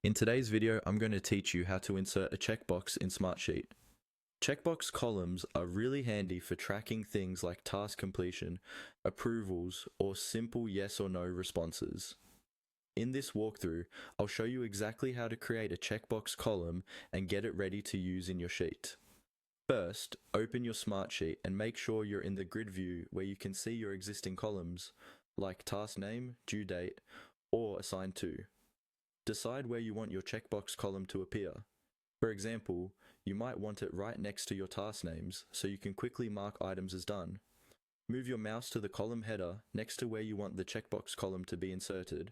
In today's video, I'm going to teach you how to insert a checkbox in Smartsheet. Checkbox columns are really handy for tracking things like task completion, approvals, or simple yes or no responses. In this walkthrough, I'll show you exactly how to create a checkbox column and get it ready to use in your sheet. First, open your Smartsheet and make sure you're in the grid view where you can see your existing columns, like task name, due date, or assigned to. Decide where you want your checkbox column to appear. For example, you might want it right next to your task names so you can quickly mark items as done. Move your mouse to the column header next to where you want the checkbox column to be inserted.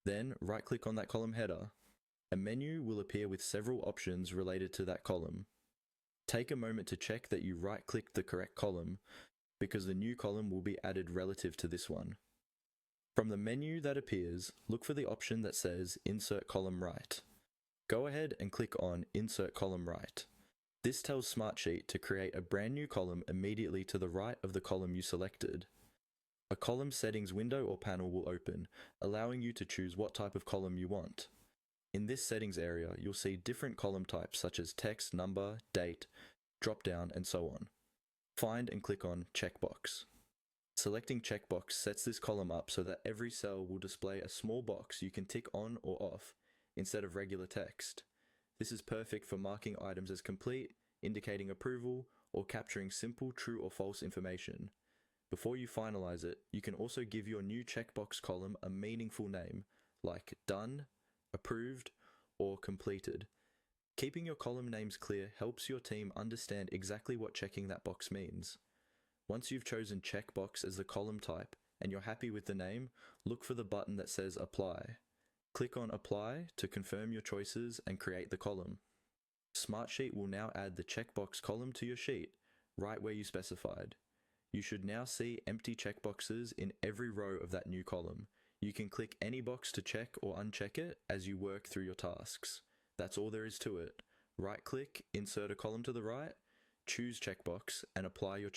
Then right-click on that column header. A menu will appear with several options related to that column. Take a moment to check that you right-clicked the correct column because the new column will be added relative to this one. From the menu that appears, look for the option that says Insert Column Right. Go ahead and click on Insert Column Right. This tells Smartsheet to create a brand new column immediately to the right of the column you selected. A column settings window or panel will open, allowing you to choose what type of column you want. In this settings area, you'll see different column types such as text, number, date, drop-down, and so on. Find and click on Checkbox. Selecting Checkbox sets this column up so that every cell will display a small box you can tick on or off instead of regular text. This is perfect for marking items as complete, indicating approval, or capturing simple true or false information. Before you finalize it, you can also give your new checkbox column a meaningful name, like Done, Approved, or Completed. Keeping your column names clear helps your team understand exactly what checking that box means. Once you've chosen checkbox as the column type and you're happy with the name, look for the button that says Apply. Click on Apply to confirm your choices and create the column. Smartsheet will now add the checkbox column to your sheet, right where you specified. You should now see empty checkboxes in every row of that new column. You can click any box to check or uncheck it as you work through your tasks. That's all there is to it. Right-click, insert a column to the right, choose checkbox, and apply your